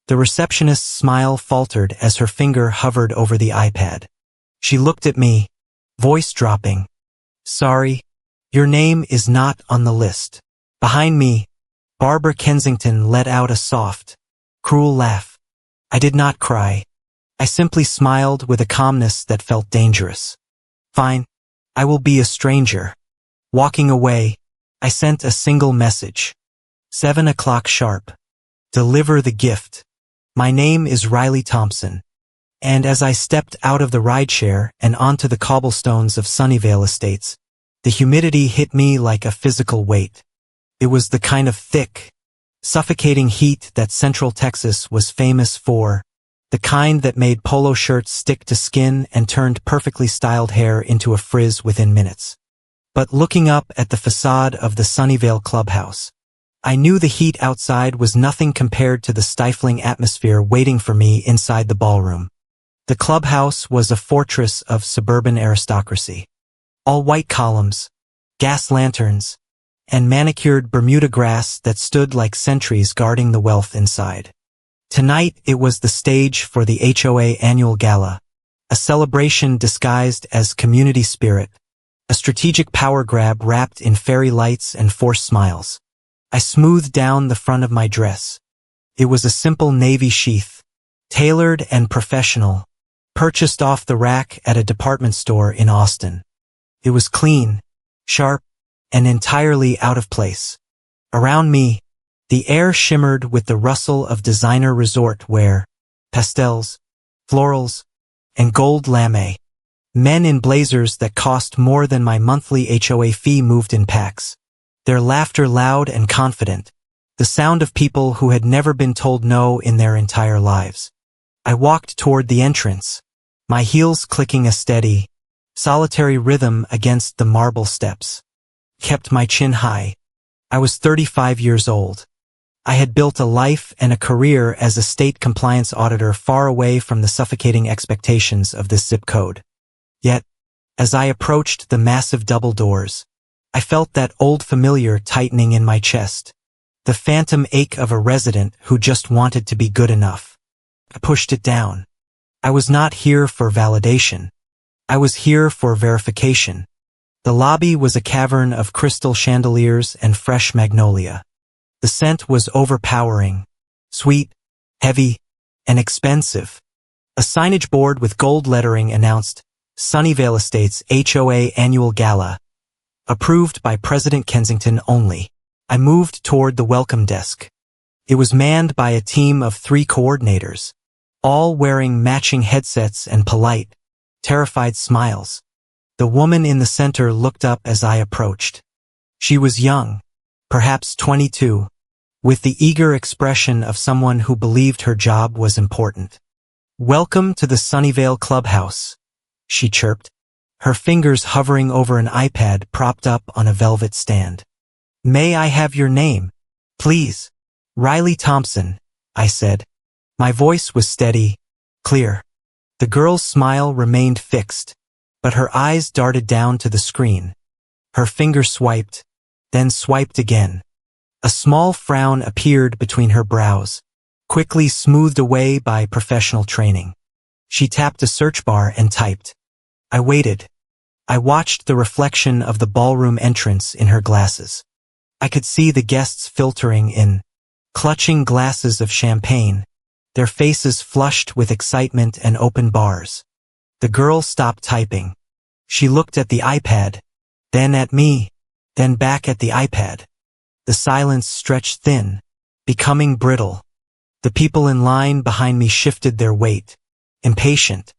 The receptionist's smile faltered as her finger hovered over the iPad. She looked at me, voice dropping. Sorry, your name is not on the list. Behind me, Barbara Kensington let out a soft, cruel laugh. I did not cry. I simply smiled with a calmness that felt dangerous. Fine, I will be a stranger. Walking away, I sent a single message. 7 o'clock sharp. Deliver the gift. My name is Riley Thompson. And as I stepped out of the rideshare and onto the cobblestones of Sunnyvale Estates, the humidity hit me like a physical weight. It was the kind of thick, suffocating heat that Central Texas was famous for, the kind that made polo shirts stick to skin and turned perfectly styled hair into a frizz within minutes. But looking up at the facade of the Sunnyvale clubhouse, I knew the heat outside was nothing compared to the stifling atmosphere waiting for me inside the ballroom. The clubhouse was a fortress of suburban aristocracy. All white columns, gas lanterns, and manicured Bermuda grass that stood like sentries guarding the wealth inside. Tonight it was the stage for the HOA Annual Gala, a celebration disguised as community spirit, a strategic power grab wrapped in fairy lights and forced smiles. I smoothed down the front of my dress. It was a simple navy sheath, tailored and professional, purchased off the rack at a department store in Austin. It was clean, sharp, and entirely out of place. Around me, the air shimmered with the rustle of designer resort wear, pastels, florals, and gold lame. Men in blazers that cost more than my monthly HOA fee moved in packs, their laughter loud and confident, the sound of people who had never been told no in their entire lives. I walked toward the entrance, my heels clicking a steady, solitary rhythm against the marble steps. Kept my chin high. I was 35 years old. I had built a life and a career as a state compliance auditor far away from the suffocating expectations of this zip code. Yet, as I approached the massive double doors, I felt that old familiar tightening in my chest, the phantom ache of a resident who just wanted to be good enough. I pushed it down. I was not here for validation. I was here for verification. The lobby was a cavern of crystal chandeliers and fresh magnolia. The scent was overpowering, sweet, heavy, and expensive. A signage board with gold lettering announced, Sunnyvale Estates HOA Annual Gala, approved by President Kensington only. I moved toward the welcome desk. It was manned by a team of 3 coordinators, all wearing matching headsets and polite, terrified smiles. The woman in the center looked up as I approached. She was young, perhaps 22, with the eager expression of someone who believed her job was important. Welcome to the Sunnyvale Clubhouse, she chirped, her fingers hovering over an iPad propped up on a velvet stand. May I have your name, please? Riley Thompson, I said. My voice was steady, clear. The girl's smile remained fixed, but her eyes darted down to the screen. Her finger swiped, then swiped again. A small frown appeared between her brows, quickly smoothed away by professional training. She tapped a search bar and typed. I waited. I watched the reflection of the ballroom entrance in her glasses. I could see the guests filtering in, clutching glasses of champagne, their faces flushed with excitement and open bars. The girl stopped typing. She looked at the iPad, then at me, then back at the iPad. The silence stretched thin, becoming brittle. The people in line behind me shifted their weight, impatient.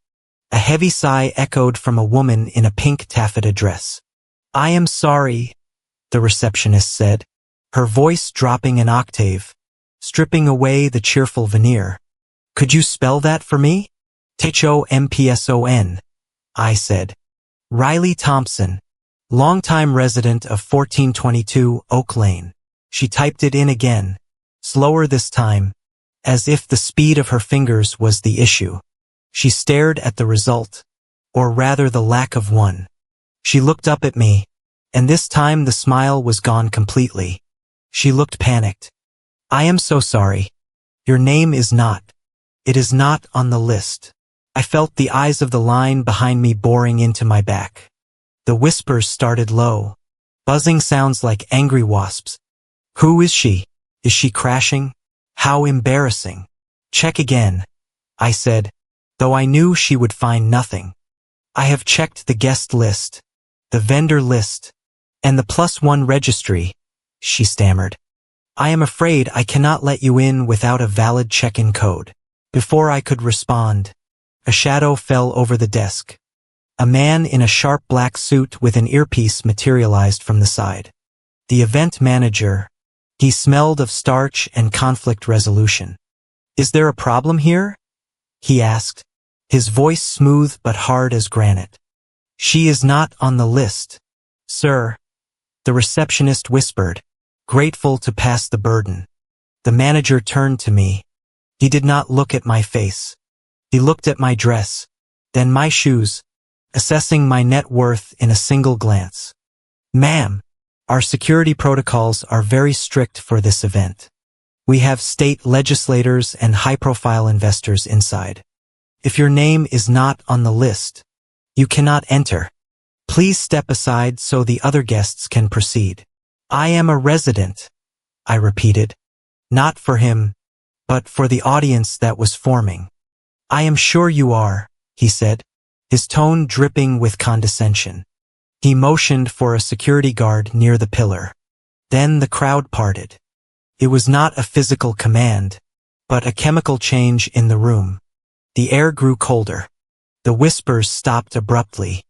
A heavy sigh echoed from a woman in a pink taffeta dress. I am sorry, the receptionist said, her voice dropping an octave, stripping away the cheerful veneer. Could you spell that for me? Thompson, I said. Riley Thompson, longtime resident of 1422 Oak Lane. She typed it in again, slower this time, as if the speed of her fingers was the issue. She stared at the result, or rather the lack of one. She looked up at me, and this time the smile was gone completely. She looked panicked. I am so sorry. Your name is not. It is not on the list. I felt the eyes of the line behind me boring into my back. The whispers started low. Buzzing sounds like angry wasps. Who is she? Is she crashing? How embarrassing. Check again, I said, though I knew she would find nothing. I have checked the guest list, the vendor list, and the +1 registry, she stammered. I am afraid I cannot let you in without a valid check-in code. Before I could respond, a shadow fell over the desk. A man in a sharp black suit with an earpiece materialized from the side. The event manager. He smelled of starch and conflict resolution. Is there a problem here? He asked, his voice smooth but hard as granite. She is not on the list, sir, the receptionist whispered, grateful to pass the burden. The manager turned to me. He did not look at my face. He looked at my dress, then my shoes, assessing my net worth in a single glance. Ma'am, our security protocols are very strict for this event. We have state legislators and high-profile investors inside. If your name is not on the list, you cannot enter. Please step aside so the other guests can proceed. I am a resident, I repeated. Not for him, but for the audience that was forming. I am sure you are, he said, his tone dripping with condescension. He motioned for a security guard near the pillar. Then the crowd parted. It was not a physical command, but a chemical change in the room. The air grew colder. The whispers stopped abruptly.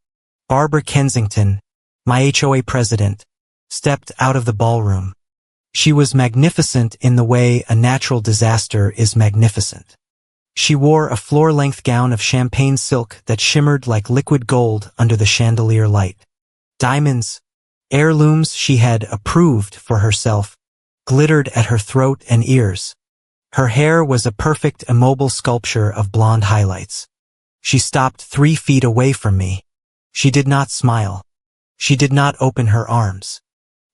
Barbara Kensington, my HOA president, stepped out of the ballroom. She was magnificent in the way a natural disaster is magnificent. She wore a floor-length gown of champagne silk that shimmered like liquid gold under the chandelier light. Diamonds, heirlooms she had approved for herself, glittered at her throat and ears. Her hair was a perfect immobile sculpture of blonde highlights. She stopped 3 feet away from me. She did not smile. She did not open her arms.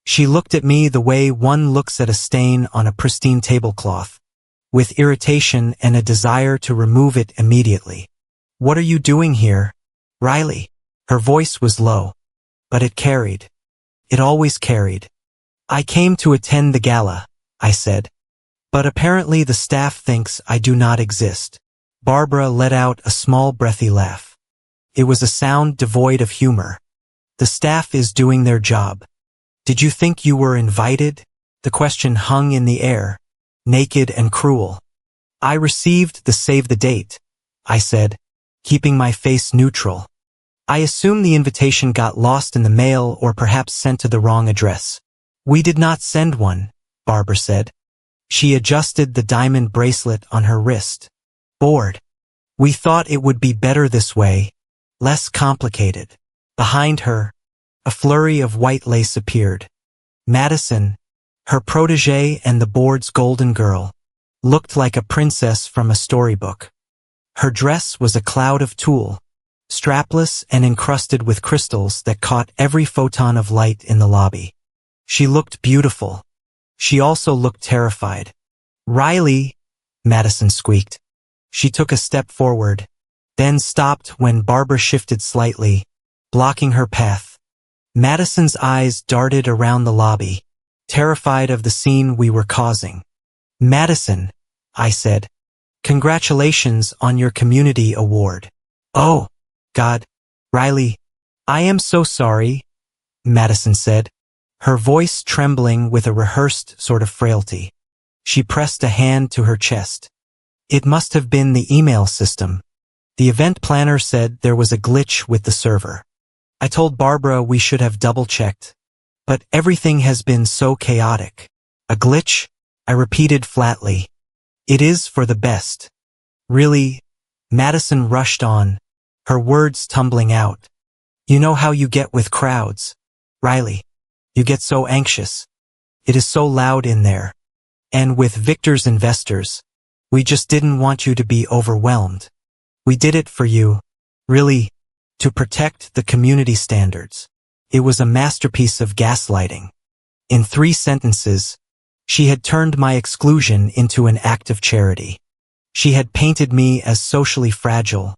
She looked at me the way one looks at a stain on a pristine tablecloth, with irritation and a desire to remove it immediately. What are you doing here, Riley? Her voice was low, but it carried. It always carried. I came to attend the gala, I said. But apparently the staff thinks I do not exist. Barbara let out a small breathy laugh. It was a sound devoid of humor. The staff is doing their job. Did you think you were invited? The question hung in the air, naked and cruel. I received the save the date, I said, keeping my face neutral. I assume the invitation got lost in the mail or perhaps sent to the wrong address. We did not send one, Barbara said. She adjusted the diamond bracelet on her wrist. Bored. We thought it would be better this way, less complicated. Behind her, a flurry of white lace appeared. Madison, her protégé and the board's golden girl, looked like a princess from a storybook. Her dress was a cloud of tulle, strapless and encrusted with crystals that caught every photon of light in the lobby. She looked beautiful. She also looked terrified. Riley, Madison squeaked. She took a step forward, then stopped when Barbara shifted slightly, blocking her path. Madison's eyes darted around the lobby, terrified of the scene we were causing. Madison, I said, congratulations on your community award. Oh, God, Riley, I am so sorry, Madison said, her voice trembling with a rehearsed sort of frailty. She pressed a hand to her chest. It must have been the email system. The event planner said there was a glitch with the server. I told Barbara we should have double-checked. But everything has been so chaotic. A glitch? I repeated flatly. It is for the best. Really? Madison rushed on, her words tumbling out. You know how you get with crowds, Riley. You get so anxious. It is so loud in there. And with Victor's investors, we just didn't want you to be overwhelmed. We did it for you, really, to protect the community standards. It was a masterpiece of gaslighting. In 3 sentences, She had turned my exclusion into an act of charity. She had painted me as socially fragile,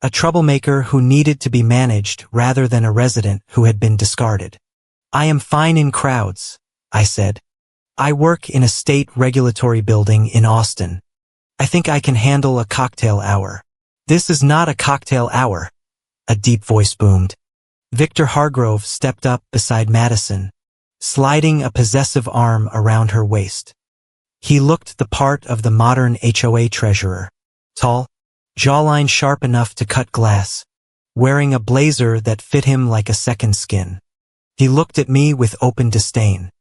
a troublemaker who needed to be managed rather than a resident who had been discarded. I am fine in crowds, I said. I work in a state regulatory building in Austin. I think I can handle a cocktail hour. This is not a cocktail hour, a deep voice boomed. Victor Hargrove stepped up beside Madison, sliding a possessive arm around her waist. He looked the part of the modern HOA treasurer, tall, jawline sharp enough to cut glass, wearing a blazer that fit him like a second skin. He looked at me with open disdain.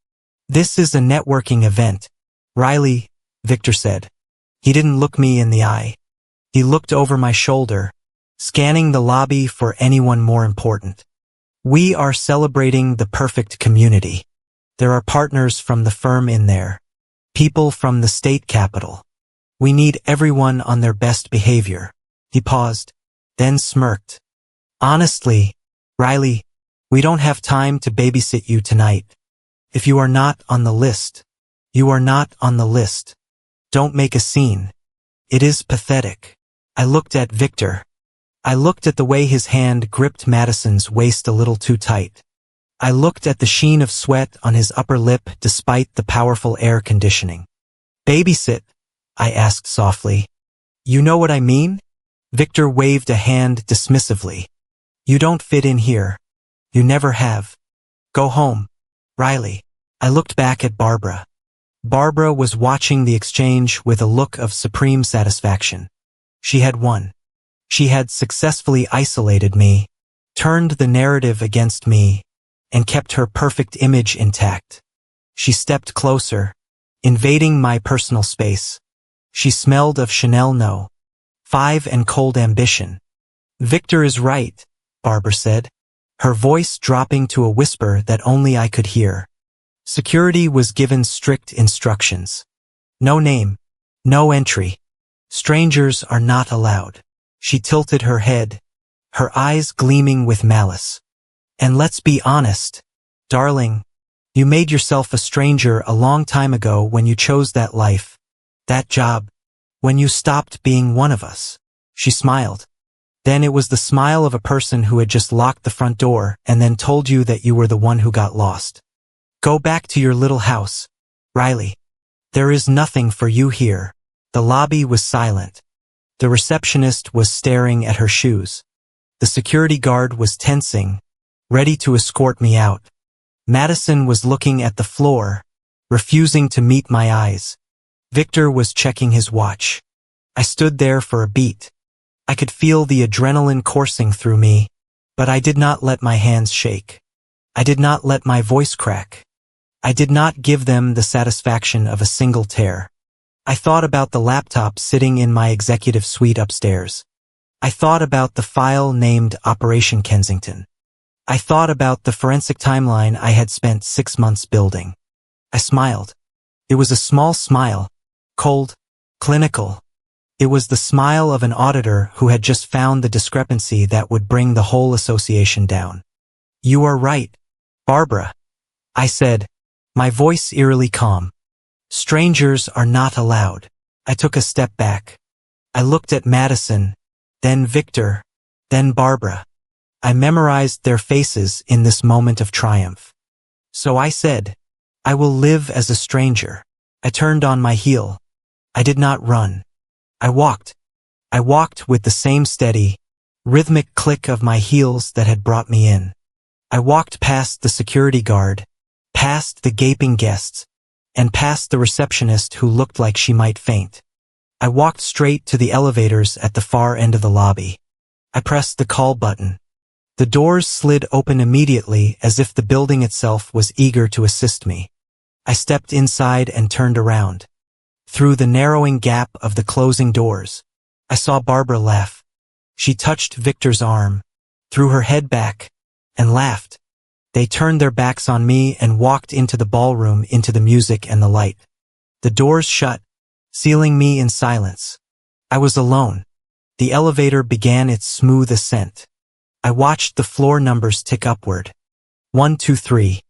This is a networking event, Riley, Victor said. He didn't look me in the eye. He looked over my shoulder, scanning the lobby for anyone more important. We are celebrating the perfect community. There are partners from the firm in there, people from the state capitol. We need everyone on their best behavior. He paused, then smirked. Honestly, Riley, we don't have time to babysit you tonight. If you are not on the list, you are not on the list. Don't make a scene. It is pathetic. I looked at Victor. I looked at the way his hand gripped Madison's waist a little too tight. I looked at the sheen of sweat on his upper lip despite the powerful air conditioning. Babysit? I asked softly. You know what I mean? Victor waved a hand dismissively. You don't fit in here. You never have. Go home, Riley. I looked back at Barbara. Barbara was watching the exchange with a look of supreme satisfaction. She had won. She had successfully isolated me, turned the narrative against me, and kept her perfect image intact. She stepped closer, invading my personal space. She smelled of Chanel No. 5 and cold ambition. Victor is right, Barbara said, her voice dropping to a whisper that only I could hear. Security was given strict instructions. No name, no entry. Strangers are not allowed. She tilted her head, her eyes gleaming with malice. And let's be honest, darling, you made yourself a stranger a long time ago when you chose that life, that job, when you stopped being one of us. She smiled. Then it was the smile of a person who had just locked the front door and then told you that you were the one who got lost. Go back to your little house, Riley. There is nothing for you here. The lobby was silent. The receptionist was staring at her shoes. The security guard was tensing, ready to escort me out. Madison was looking at the floor, refusing to meet my eyes. Victor was checking his watch. I stood there for a beat. I could feel the adrenaline coursing through me, but I did not let my hands shake. I did not let my voice crack. I did not give them the satisfaction of a single tear. I thought about the laptop sitting in my executive suite upstairs. I thought about the file named Operation Kensington. I thought about the forensic timeline I had spent 6 months building. I smiled. It was a small smile, cold, clinical. It was the smile of an auditor who had just found the discrepancy that would bring the whole association down. You are right, Barbara, I said, my voice eerily calm. Strangers are not allowed. I took a step back. I looked at Madison, then Victor, then Barbara. I memorized their faces in this moment of triumph. So I said, I will live as a stranger. I turned on my heel. I did not run. I walked. I walked with the same steady, rhythmic click of my heels that had brought me in. I walked past the security guard, past the gaping guests, and past the receptionist who looked like she might faint. I walked straight to the elevators at the far end of the lobby. I pressed the call button. The doors slid open immediately as if the building itself was eager to assist me. I stepped inside and turned around. Through the narrowing gap of the closing doors, I saw Barbara laugh. She touched Victor's arm, threw her head back, and laughed. They turned their backs on me and walked into the ballroom, into the music and the light. The doors shut, sealing me in silence. I was alone. The elevator began its smooth ascent. I watched the floor numbers tick upward. 1, 2, 3.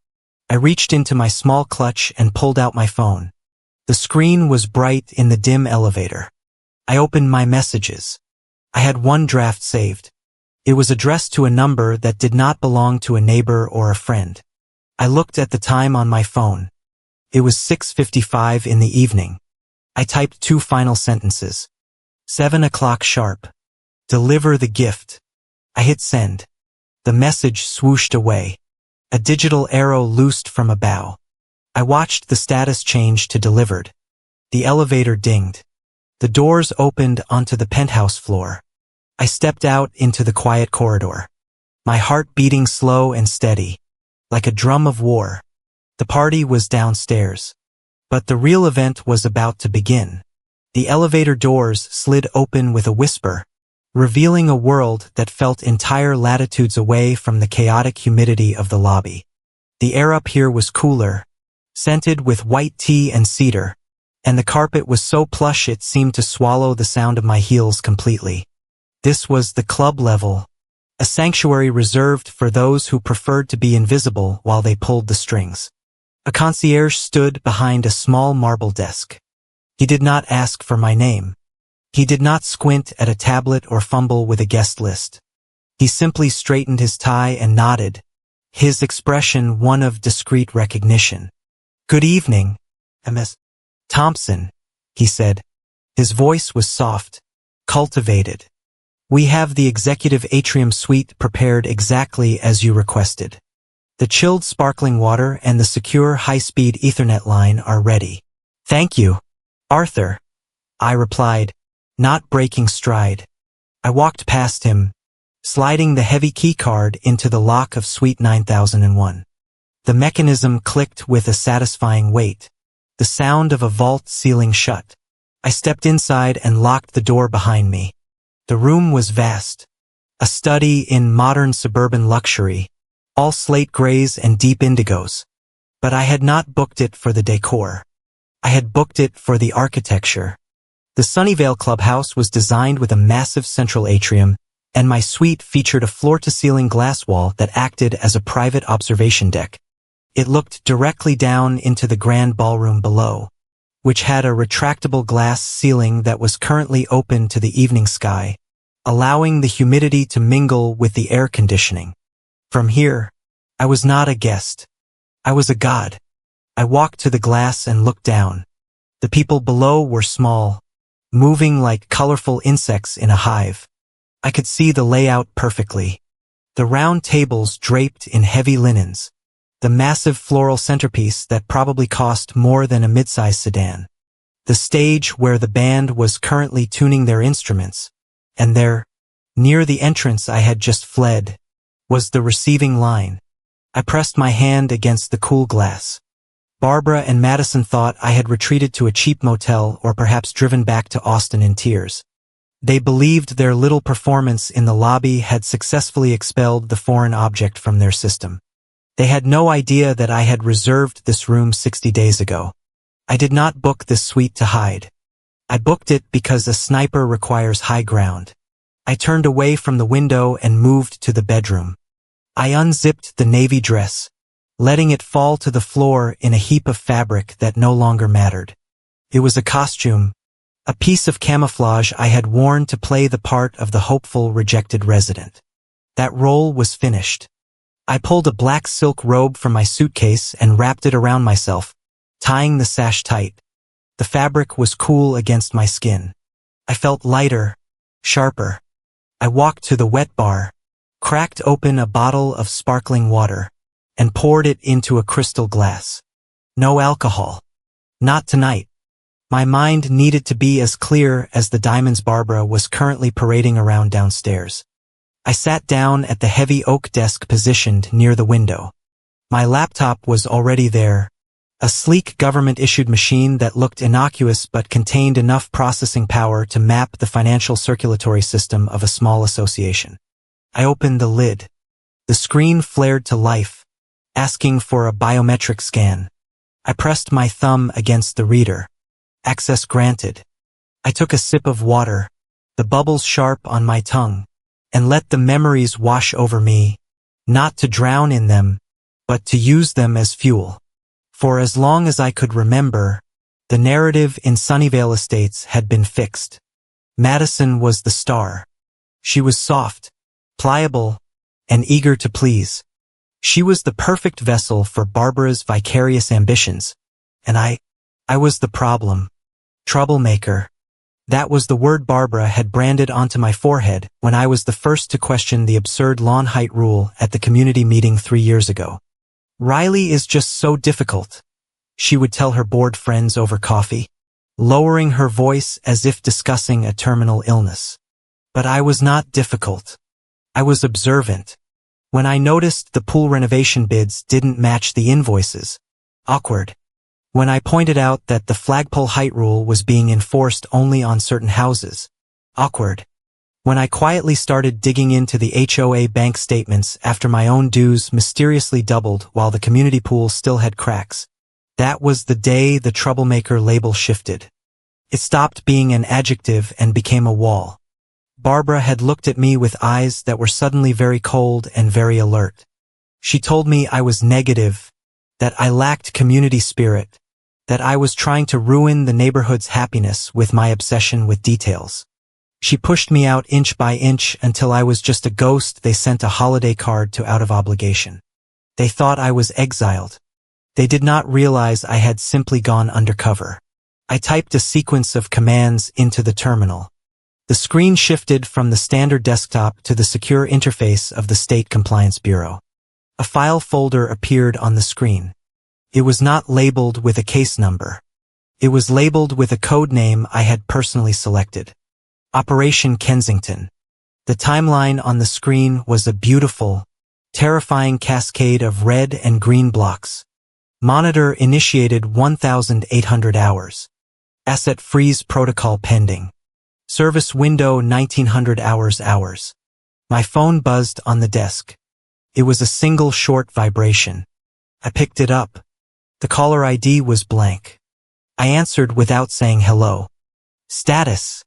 I reached into my small clutch and pulled out my phone. The screen was bright in the dim elevator. I opened my messages. I had one draft saved. It was addressed to a number that did not belong to a neighbor or a friend. I looked at the time on my phone. It was 6:55 in the evening. I typed 2 final sentences. 7 o'clock sharp. Deliver the gift. I hit send. The message swooshed away. A digital arrow loosed from a bow. I watched the status change to delivered. The elevator dinged. The doors opened onto the penthouse floor. I stepped out into the quiet corridor. My heart beating slow and steady, like a drum of war. The party was downstairs. But the real event was about to begin. The elevator doors slid open with a whisper, revealing a world that felt entire latitudes away from the chaotic humidity of the lobby. The air up here was cooler, scented with white tea and cedar, and the carpet was so plush it seemed to swallow the sound of my heels completely. This was the club level, a sanctuary reserved for those who preferred to be invisible while they pulled the strings. A concierge stood behind a small marble desk. He did not ask for my name. He did not squint at a tablet or fumble with a guest list. He simply straightened his tie and nodded, his expression one of discreet recognition. "Good evening, Ms. Thompson," he said. His voice was soft, cultivated. "We have the executive atrium suite prepared exactly as you requested. The chilled sparkling water and the secure high-speed Ethernet line are ready." "Thank you, Arthur," I replied, not breaking stride. I walked past him, sliding the heavy keycard into the lock of Suite 9001. The mechanism clicked with a satisfying weight, the sound of a vault ceiling shut. I stepped inside and locked the door behind me. The room was vast, a study in modern suburban luxury, all slate grays and deep indigos. But I had not booked it for the decor. I had booked it for the architecture. The Sunnyvale clubhouse was designed with a massive central atrium, and my suite featured a floor-to-ceiling glass wall that acted as a private observation deck. It looked directly down into the grand ballroom below, which had a retractable glass ceiling that was currently open to the evening sky, allowing the humidity to mingle with the air conditioning. From here, I was not a guest. I was a god. I walked to the glass and looked down. The people below were small, moving like colorful insects in a hive. I could see the layout perfectly. The round tables draped in heavy linens. The massive floral centerpiece that probably cost more than a mid-size sedan. The stage where the band was currently tuning their instruments. And there, near the entrance I had just fled, was the receiving line. I pressed my hand against the cool glass. Barbara and Madison thought I had retreated to a cheap motel or perhaps driven back to Austin in tears. They believed their little performance in the lobby had successfully expelled the foreign object from their system. They had no idea that I had reserved this room 60 days ago. I did not book this suite to hide. I booked it because a sniper requires high ground. I turned away from the window and moved to the bedroom. I unzipped the navy dress, letting it fall to the floor in a heap of fabric that no longer mattered. It was a costume, a piece of camouflage I had worn to play the part of the hopeful, rejected resident. That role was finished. I pulled a black silk robe from my suitcase and wrapped it around myself, tying the sash tight. The fabric was cool against my skin. I felt lighter, sharper. I walked to the wet bar, cracked open a bottle of sparkling water, and poured it into a crystal glass. No alcohol. Not tonight. My mind needed to be as clear as the diamonds Barbara was currently parading around downstairs. I sat down at the heavy oak desk positioned near the window. My laptop was already there, a sleek government-issued machine that looked innocuous but contained enough processing power to map the financial circulatory system of a small association. I opened the lid. The screen flared to life, asking for a biometric scan. I pressed my thumb against the reader. Access granted. I took a sip of water, the bubbles sharp on my tongue, and let the memories wash over me, not to drown in them, but to use them as fuel. For as long as I could remember, The narrative in Sunnyvale Estates had been fixed. Madison was the star. She was soft, pliable, and eager to please. She was the perfect vessel for Barbara's vicarious ambitions, and I was the problem. Troublemaker. That was the word Barbara had branded onto my forehead when I was the first to question the absurd lawn height rule at the community meeting 3 years ago. Riley is just so difficult, she would tell her bored friends over coffee, lowering her voice as if discussing a terminal illness. But I was not difficult. I was observant. When I noticed the pool renovation bids didn't match the invoices, awkward. When I pointed out that the flagpole height rule was being enforced only on certain houses, awkward. When I quietly started digging into the HOA bank statements after my own dues mysteriously doubled while the community pool still had cracks, that was the day the troublemaker label shifted. It stopped being an adjective and became a wall. Barbara had looked at me with eyes that were suddenly very cold and very alert. She told me I was negative, that I lacked community spirit, that I was trying to ruin the neighborhood's happiness with my obsession with details. She pushed me out inch by inch until I was just a ghost they sent a holiday card to out of obligation. They thought I was exiled. They did not realize I had simply gone undercover. I typed a sequence of commands into the terminal. The screen shifted from the standard desktop to the secure interface of the State Compliance Bureau. A file folder appeared on the screen. It was not labeled with a case number. It was labeled with a code name I had personally selected. Operation Kensington. The timeline on the screen was a beautiful, terrifying cascade of red and green blocks. Monitor initiated 1,800 hours. Asset freeze protocol pending. Service window 1900 hours. My phone buzzed on the desk. It was a single short vibration. I picked it up. The caller ID was blank. I answered without saying hello. Status,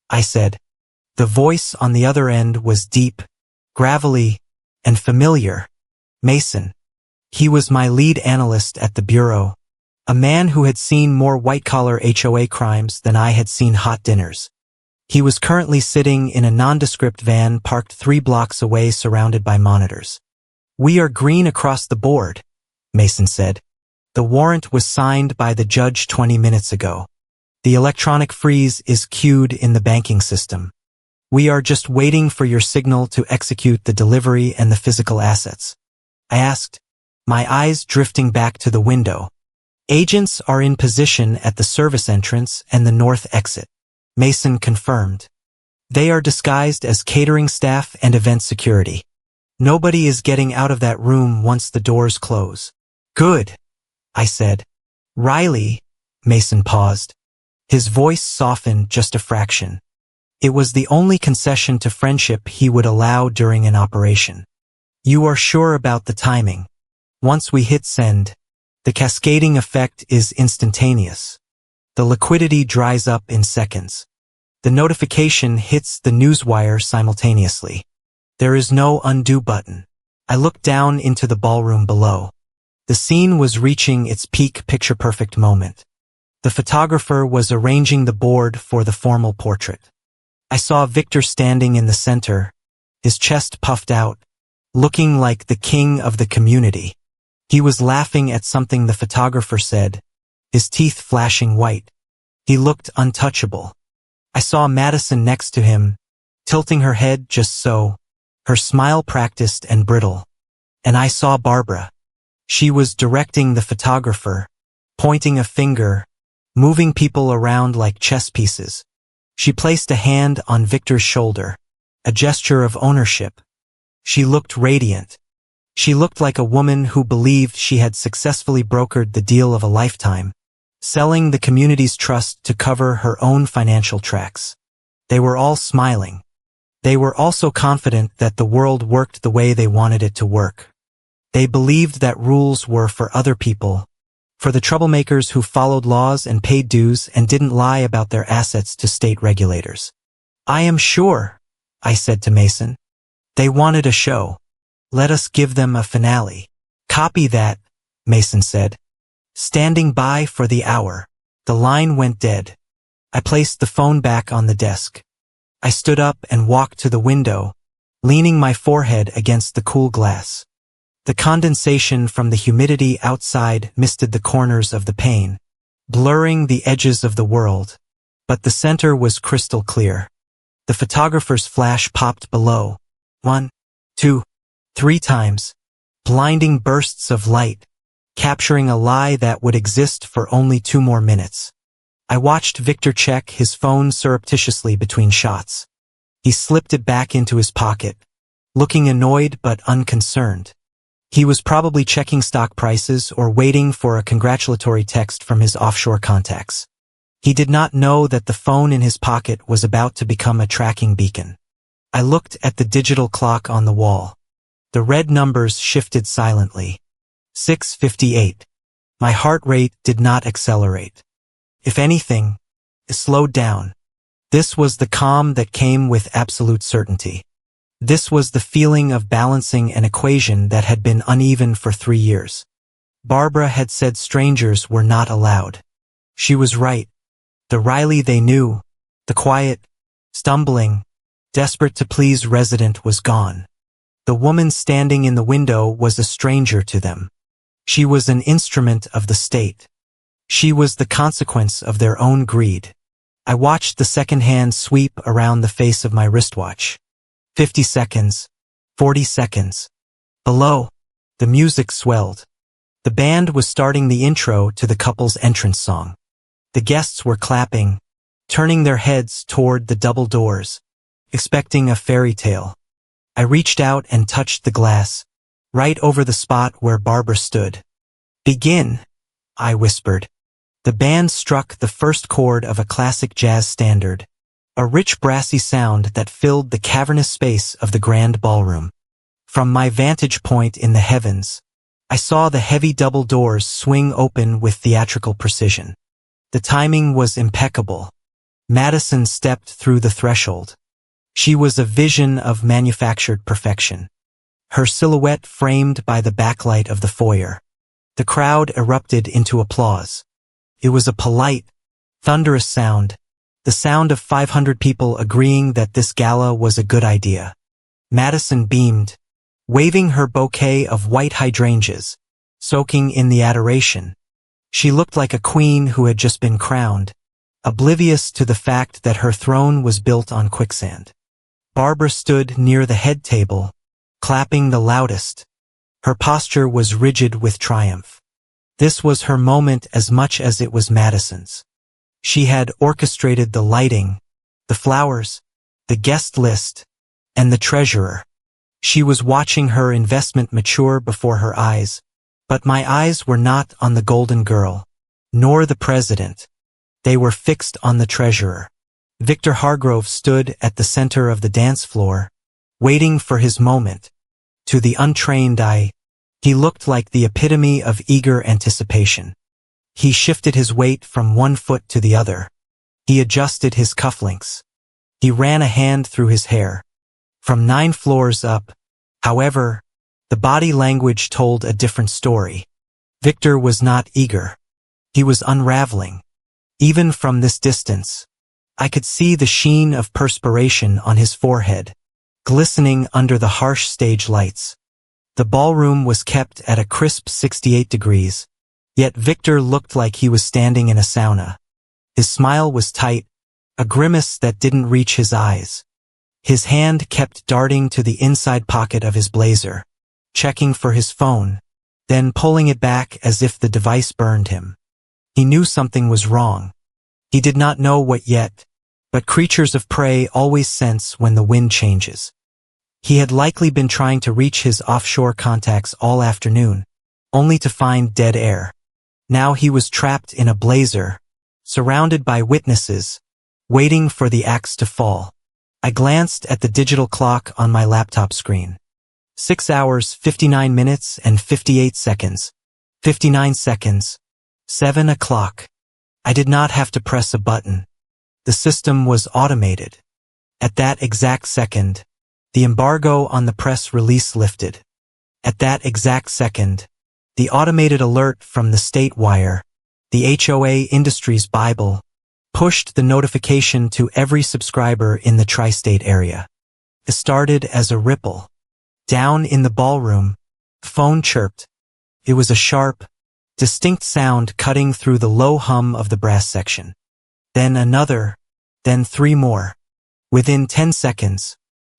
I said. The voice on the other end was deep, gravelly, and familiar. Mason. He was my lead analyst at the Bureau, a man who had seen more white-collar HOA crimes than I had seen hot dinners. He was currently sitting in a nondescript van parked 3 blocks away surrounded by monitors. "We are green across the board," Mason said. "The warrant was signed by the judge 20 minutes ago. The electronic freeze is queued in the banking system. We are just waiting for your signal to execute the delivery and the physical assets." I asked, my eyes drifting back to the window. "Agents are in position at the service entrance and the north exit," Mason confirmed. "They are disguised as catering staff and event security. Nobody is getting out of that room once the doors close." "Good," I said. "Riley," Mason paused. His voice softened just a fraction. It was the only concession to friendship he would allow during an operation. "You are sure about the timing? Once we hit send, the cascading effect is instantaneous. The liquidity dries up in seconds. The notification hits the newswire simultaneously. There is no undo button." I looked down into the ballroom below. The scene was reaching its peak picture-perfect moment. The photographer was arranging the board for the formal portrait. I saw Victor standing in the center, his chest puffed out, looking like the king of the community. He was laughing at something the photographer said, his teeth flashing white. He looked untouchable. I saw Madison next to him, tilting her head just so, her smile practiced and brittle. And I saw Barbara. She was directing the photographer, pointing a finger, moving people around like chess pieces. She placed a hand on Victor's shoulder, a gesture of ownership. She looked radiant. She looked like a woman who believed she had successfully brokered the deal of a lifetime, selling the community's trust to cover her own financial tracks. They were all smiling. They were also confident that the world worked the way they wanted it to work. They believed that rules were for other people, for the troublemakers who followed laws and paid dues and didn't lie about their assets to state regulators. "I am sure," I said to Mason. "They wanted a show. Let us give them a finale." "Copy that," Mason said. "Standing by for the hour." The line went dead. I placed the phone back on the desk. I stood up and walked to the window, leaning my forehead against the cool glass. The condensation from the humidity outside misted the corners of the pane, blurring the edges of the world, but the center was crystal clear. The photographer's flash popped below. 1, 2, 3 times, blinding bursts of light, capturing a lie that would exist for only 2 more minutes. I watched Victor check his phone surreptitiously between shots. He slipped it back into his pocket, looking annoyed but unconcerned. He was probably checking stock prices or waiting for a congratulatory text from his offshore contacts. He did not know that the phone in his pocket was about to become a tracking beacon. I looked at the digital clock on the wall. The red numbers shifted silently. 6:58. My heart rate did not accelerate. If anything, it slowed down. This was the calm that came with absolute certainty. This was the feeling of balancing an equation that had been uneven for 3 years. Barbara had said strangers were not allowed. She was right. The Riley they knew, the quiet, stumbling, desperate to please resident was gone. The woman standing in the window was a stranger to them. She was an instrument of the state. She was the consequence of their own greed. I watched the second hand sweep around the face of my wristwatch. 50 seconds. 40 seconds. Below, the music swelled. The band was starting the intro to the couple's entrance song. The guests were clapping, turning their heads toward the double doors, expecting a fairy tale. I reached out and touched the glass, right over the spot where Barbara stood. "Begin," I whispered. The band struck the first chord of a classic jazz standard, a rich brassy sound that filled the cavernous space of the grand ballroom. From my vantage point in the heavens, I saw the heavy double doors swing open with theatrical precision. The timing was impeccable. Madison stepped through the threshold. She was a vision of manufactured perfection. Her silhouette framed by the backlight of the foyer. The crowd erupted into applause. It was a polite, thunderous sound, the sound of 500 people agreeing that this gala was a good idea. Madison beamed, waving her bouquet of white hydrangeas, soaking in the adoration. She looked like a queen who had just been crowned, oblivious to the fact that her throne was built on quicksand. Barbara stood near the head table, clapping the loudest. Her posture was rigid with triumph. This was her moment as much as it was Madison's. She had orchestrated the lighting, the flowers, the guest list, and the treasurer. She was watching her investment mature before her eyes, but my eyes were not on the golden girl, nor the president. They were fixed on the treasurer. Victor Hargrove stood at the center of the dance floor, waiting for his moment. To the untrained eye, he looked like the epitome of eager anticipation. He shifted his weight from one foot to the other. He adjusted his cufflinks. He ran a hand through his hair. From 9 floors up, however, the body language told a different story. Victor was not eager. He was unraveling. Even from this distance, I could see the sheen of perspiration on his forehead, glistening under the harsh stage lights. The ballroom was kept at a crisp 68 degrees, yet Victor looked like he was standing in a sauna. His smile was tight, a grimace that didn't reach his eyes. His hand kept darting to the inside pocket of his blazer, checking for his phone, then pulling it back as if the device burned him. He knew something was wrong. He did not know what yet, but creatures of prey always sense when the wind changes. He had likely been trying to reach his offshore contacts all afternoon, only to find dead air. Now he was trapped in a blazer, surrounded by witnesses, waiting for the axe to fall. I glanced at the digital clock on my laptop screen. 6 hours, 59 minutes, and 58 seconds. 59 seconds. 7 o'clock. I did not have to press a button. The system was automated. At that exact second, the embargo on the press release lifted. At that exact second, the automated alert from the state wire, the HOA Industries Bible, pushed the notification to every subscriber in the tri-state area. It started as a ripple. Down in the ballroom, the phone chirped. It was a sharp, distinct sound cutting through the low hum of the brass section. Then another, then 3 more. Within 10 seconds,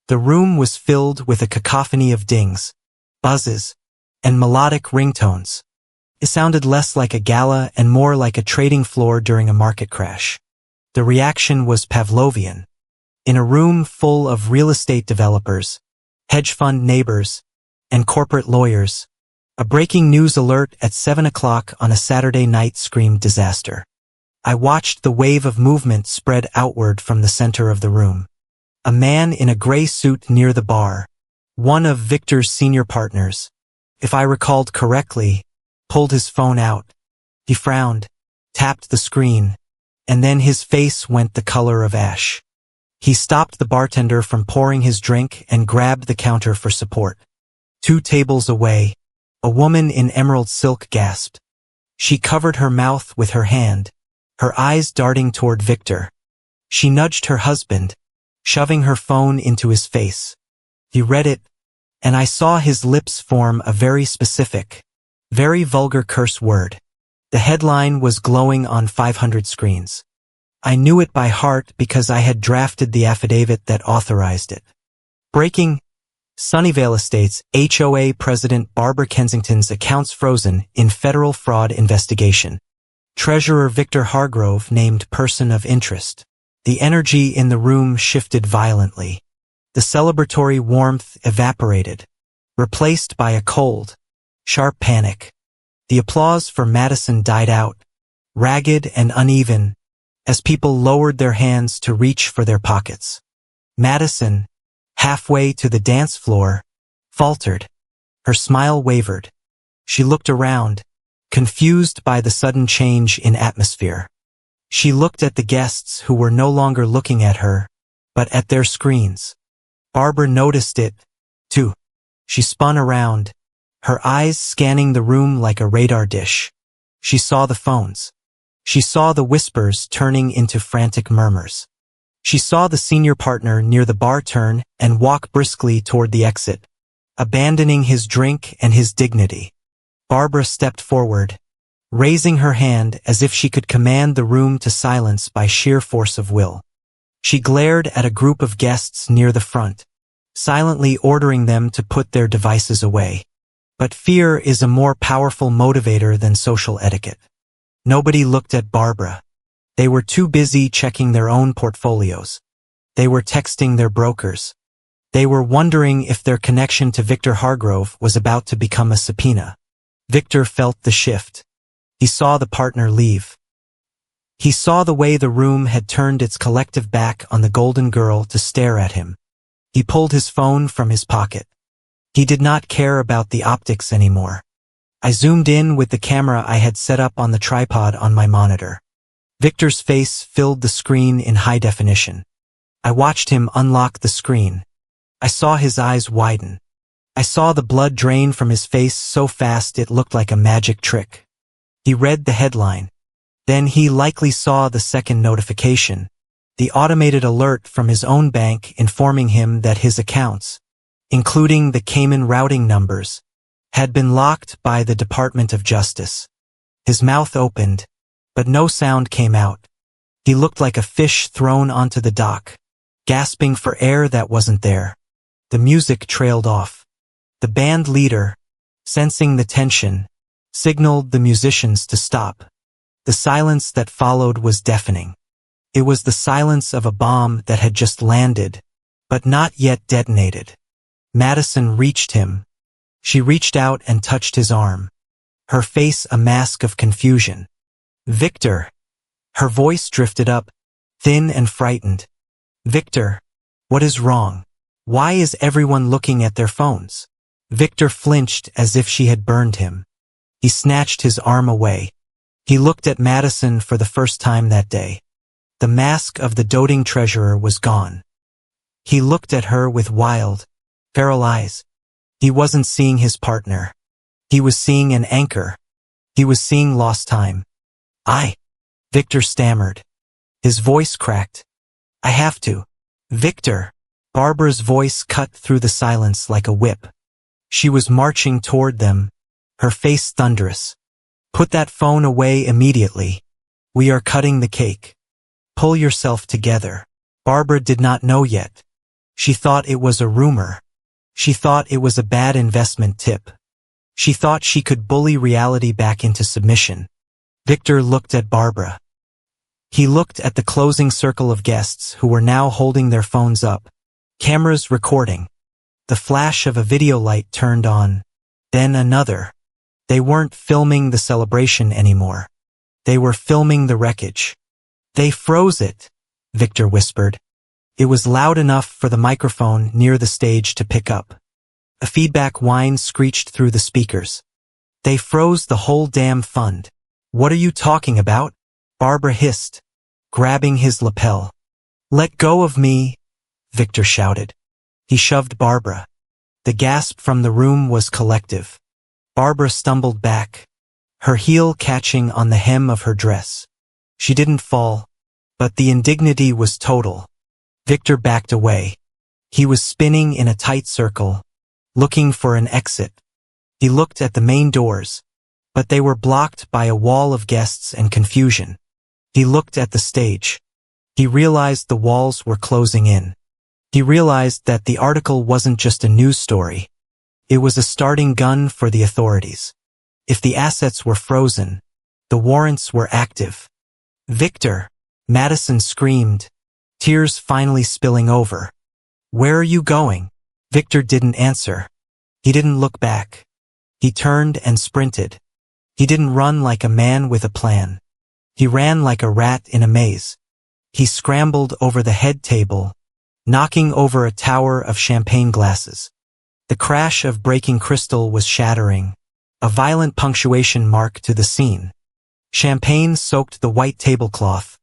the room was filled with a cacophony of dings, buzzes, and melodic ringtones. It sounded less like a gala and more like a trading floor during a market crash. The reaction was Pavlovian. In a room full of real estate developers, hedge fund neighbors, and corporate lawyers, a breaking news alert at 7 o'clock on a Saturday night screamed disaster. I watched the wave of movement spread outward from the center of the room. A man in a gray suit near the bar, one of Victor's senior partners, if I recalled correctly, pulled his phone out. He frowned, tapped the screen, and then his face went the color of ash. He stopped the bartender from pouring his drink and grabbed the counter for support. 2 tables away, a woman in emerald silk gasped. She covered her mouth with her hand, her eyes darting toward Victor. She nudged her husband, shoving her phone into his face. He read it, and I saw his lips form a very specific, very vulgar curse word. The headline was glowing on 500 screens. I knew it by heart because I had drafted the affidavit that authorized it. Breaking: Sunnyvale Estates, HOA President Barbara Kensington's accounts frozen in federal fraud investigation. Treasurer Victor Hargrove named person of interest. The energy in the room shifted violently. The celebratory warmth evaporated, replaced by a cold, sharp panic. The applause for Madison died out, ragged and uneven, as people lowered their hands to reach for their pockets. Madison, halfway to the dance floor, faltered. Her smile wavered. She looked around, confused by the sudden change in atmosphere. She looked at the guests who were no longer looking at her, but at their screens. Barbara noticed it, too. She spun around, her eyes scanning the room like a radar dish. She saw the phones. She saw the whispers turning into frantic murmurs. She saw the senior partner near the bar turn and walk briskly toward the exit, abandoning his drink and his dignity. Barbara stepped forward, raising her hand as if she could command the room to silence by sheer force of will. She glared at a group of guests near the front, silently ordering them to put their devices away. But fear is a more powerful motivator than social etiquette. Nobody looked at Barbara. They were too busy checking their own portfolios. They were texting their brokers. They were wondering if their connection to Victor Hargrove was about to become a subpoena. Victor felt the shift. He saw the partner leave. He saw the way the room had turned its collective back on the golden girl to stare at him. He pulled his phone from his pocket. He did not care about the optics anymore. I zoomed in with the camera I had set up on the tripod on my monitor. Victor's face filled the screen in high definition. I watched him unlock the screen. I saw his eyes widen. I saw the blood drain from his face so fast it looked like a magic trick. He read the headline. Then he likely saw the second notification, the automated alert from his own bank informing him that his accounts, including the Cayman routing numbers, had been locked by the Department of Justice. His mouth opened, but no sound came out. He looked like a fish thrown onto the dock, gasping for air that wasn't there. The music trailed off. The band leader, sensing the tension, signaled the musicians to stop. The silence that followed was deafening. It was the silence of a bomb that had just landed, but not yet detonated. Madison reached him. She reached out and touched his arm, her face a mask of confusion. Victor. Her voice drifted up, thin and frightened. Victor, what is wrong? Why is everyone looking at their phones? Victor flinched as if she had burned him. He snatched his arm away. He looked at Madison for the first time that day. The mask of the doting treasurer was gone. He looked at her with wild, feral eyes. He wasn't seeing his partner. He was seeing an anchor. He was seeing lost time. Victor stammered. His voice cracked. I have to. Victor. Barbara's voice cut through the silence like a whip. She was marching toward them, her face thunderous. Put that phone away immediately. We are cutting the cake. Pull yourself together. Barbara did not know yet. She thought it was a rumor. She thought it was a bad investment tip. She thought she could bully reality back into submission. Victor looked at Barbara. He looked at the closing circle of guests who were now holding their phones up. Cameras recording. The flash of a video light turned on. Then another. They weren't filming the celebration anymore. They were filming the wreckage. They froze it, Victor whispered. It was loud enough for the microphone near the stage to pick up. A feedback whine screeched through the speakers. They froze the whole damn fund. What are you talking about? Barbara hissed, grabbing his lapel. Let go of me, Victor shouted. He shoved Barbara. The gasp from the room was collective. Barbara stumbled back, her heel catching on the hem of her dress. She didn't fall, but the indignity was total. Victor backed away. He was spinning in a tight circle, looking for an exit. He looked at the main doors, but they were blocked by a wall of guests and confusion. He looked at the stage. He realized the walls were closing in. He realized that the article wasn't just a news story. It was a starting gun for the authorities. If the assets were frozen, the warrants were active. Victor, Madison screamed, tears finally spilling over. Where are you going? Victor didn't answer. He didn't look back. He turned and sprinted. He didn't run like a man with a plan. He ran like a rat in a maze. He scrambled over the head table, knocking over a tower of champagne glasses. The crash of breaking crystal was shattering, a violent punctuation mark to the scene. Champagne soaked the white tablecloth,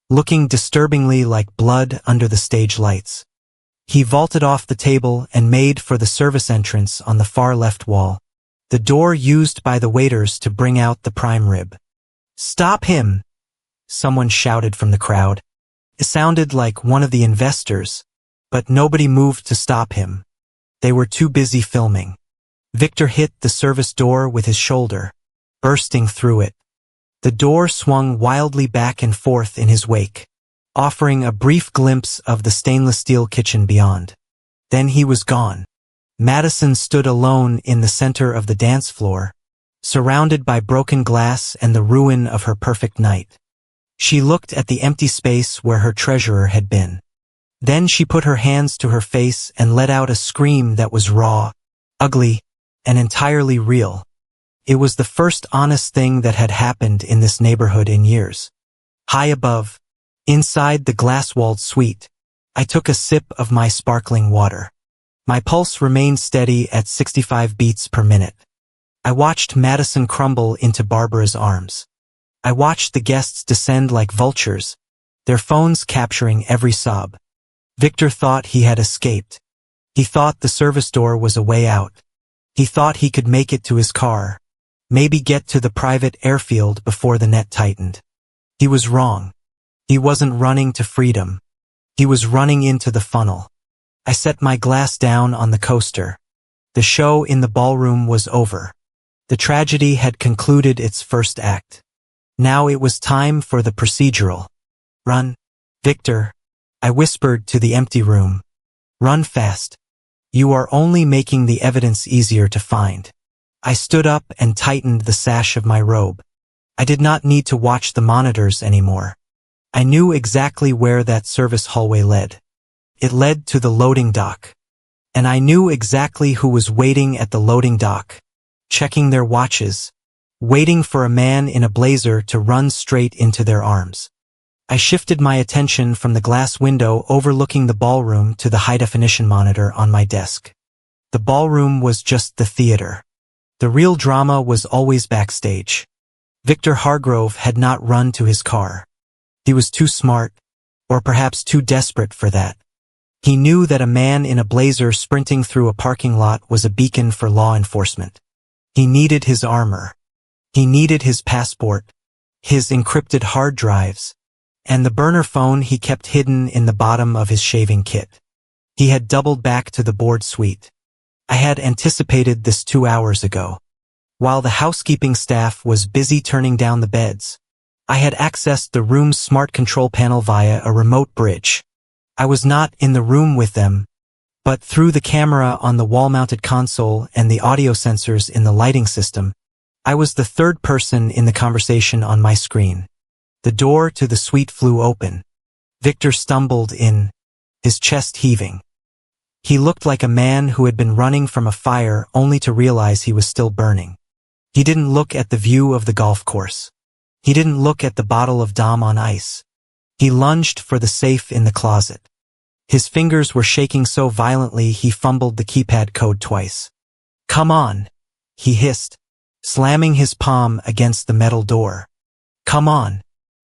looking disturbingly like blood under the stage lights. He vaulted off the table and made for the service entrance on the far left wall, the door used by the waiters to bring out the prime rib. Stop him! Someone shouted from the crowd. It sounded like one of the investors, but nobody moved to stop him. They were too busy filming. Victor hit the service door with his shoulder, bursting through it. The door swung wildly back and forth in his wake, offering a brief glimpse of the stainless steel kitchen beyond. Then he was gone. Madison stood alone in the center of the dance floor, surrounded by broken glass and the ruin of her perfect night. She looked at the empty space where her treasurer had been. Then she put her hands to her face and let out a scream that was raw, ugly, and entirely real. It was the first honest thing that had happened in this neighborhood in years. High above, inside the glass-walled suite, I took a sip of my sparkling water. My pulse remained steady at 65 beats per minute. I watched Madison crumble into Barbara's arms. I watched the guests descend like vultures, their phones capturing every sob. Victor thought he had escaped. He thought the service door was a way out. He thought he could make it to his car, maybe get to the private airfield before the net tightened. He was wrong. He wasn't running to freedom. He was running into the funnel. I set my glass down on the coaster. The show in the ballroom was over. The tragedy had concluded its first act. Now it was time for the procedural. Run, Victor, I whispered to the empty room. Run fast. You are only making the evidence easier to find. I stood up and tightened the sash of my robe. I did not need to watch the monitors anymore. I knew exactly where that service hallway led. It led to the loading dock. And I knew exactly who was waiting at the loading dock, checking their watches, waiting for a man in a blazer to run straight into their arms. I shifted my attention from the glass window overlooking the ballroom to the high-definition monitor on my desk. The ballroom was just the theater. The real drama was always backstage. Victor Hargrove had not run to his car. He was too smart, or perhaps too desperate for that. He knew that a man in a blazer sprinting through a parking lot was a beacon for law enforcement. He needed his armor. He needed his passport. his encrypted hard drives, and the burner phone he kept hidden in the bottom of his shaving kit. He had doubled back to the board suite. I had anticipated this 2 hours ago. While the housekeeping staff was busy turning down the beds, I had accessed the room's smart control panel via a remote bridge. I was not in the room with them, but through the camera on the wall-mounted console and the audio sensors in the lighting system, I was the third person in the conversation on my screen. The door to the suite flew open. Victor stumbled in, his chest heaving. He looked like a man who had been running from a fire only to realize he was still burning. He didn't look at the view of the golf course. He didn't look at the bottle of Dom on ice. He lunged for the safe in the closet. His fingers were shaking so violently he fumbled the keypad code twice. "Come on," he hissed, slamming his palm against the metal door. "Come on,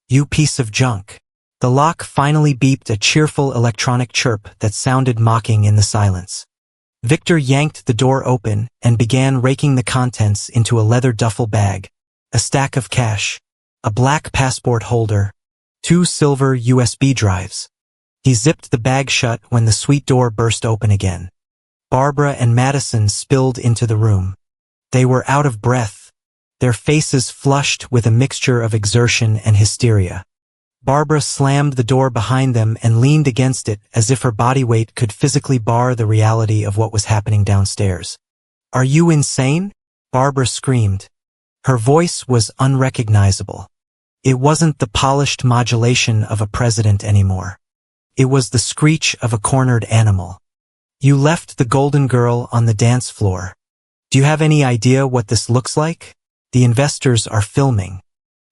you piece of junk." The lock finally beeped a cheerful electronic chirp that sounded mocking in the silence. Victor yanked the door open and began raking the contents into a leather duffel bag, a stack of cash, a black passport holder, 2 silver USB drives. He zipped the bag shut when the suite door burst open again. Barbara and Madison spilled into the room. They were out of breath, their faces flushed with a mixture of exertion and hysteria. Barbara slammed the door behind them and leaned against it as if her body weight could physically bar the reality of what was happening downstairs. "Are you insane?" Barbara screamed. Her voice was unrecognizable. It wasn't the polished modulation of a president anymore. It was the screech of a cornered animal. "You left the golden girl on the dance floor. Do you have any idea what this looks like? The investors are filming.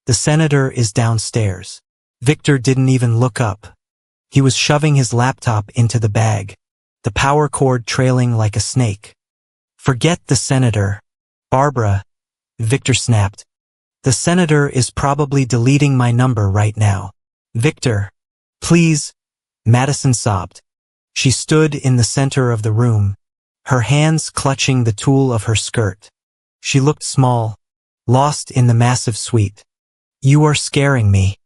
The senator is downstairs." Victor didn't even look up. He was shoving his laptop into the bag, the power cord trailing like a snake. "Forget the senator, Barbara," Victor snapped. "The senator is probably deleting my number right now." "Victor, please," Madison sobbed. She stood in the center of the room, her hands clutching the tool of her skirt. She looked small, lost in the massive suite. "You are scaring me.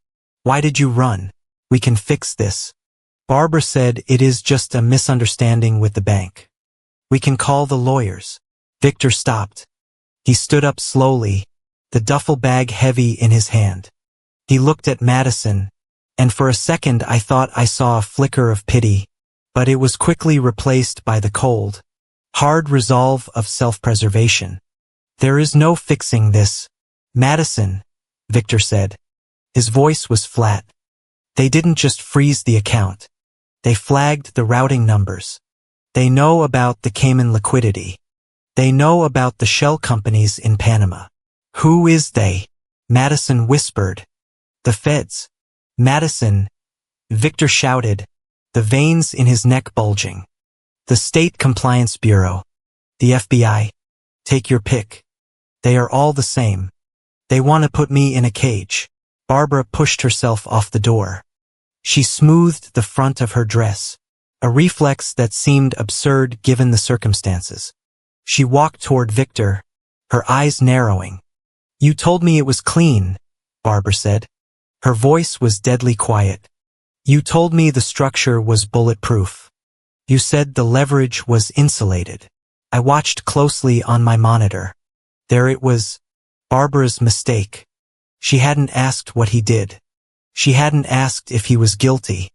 Why did you run? We can fix this." Barbara said, "It is just a misunderstanding with the bank. We can call the lawyers." Victor stopped. He stood up slowly, the duffel bag heavy in his hand. He looked at Madison, and for a second I thought I saw a flicker of pity, but it was quickly replaced by the cold, hard resolve of self-preservation. "There is no fixing this, Madison," Victor said. His voice was flat. "They didn't just freeze the account. They flagged the routing numbers. They know about the Cayman liquidity. They know about the shell companies in Panama." "Who is they?" Madison whispered. "The feds." "Madison," Victor shouted, the veins in his neck bulging. "The State Compliance Bureau. The FBI. Take your pick. They are all the same. They want to put me in a cage." Barbara pushed herself off the door. She smoothed the front of her dress, a reflex that seemed absurd given the circumstances. She walked toward Victor, her eyes narrowing. "You told me it was clean," Barbara said. Her voice was deadly quiet. "You told me the structure was bulletproof. You said the leverage was insulated." I watched closely on my monitor. There it was, Barbara's mistake. She hadn't asked what he did. She hadn't asked if he was guilty.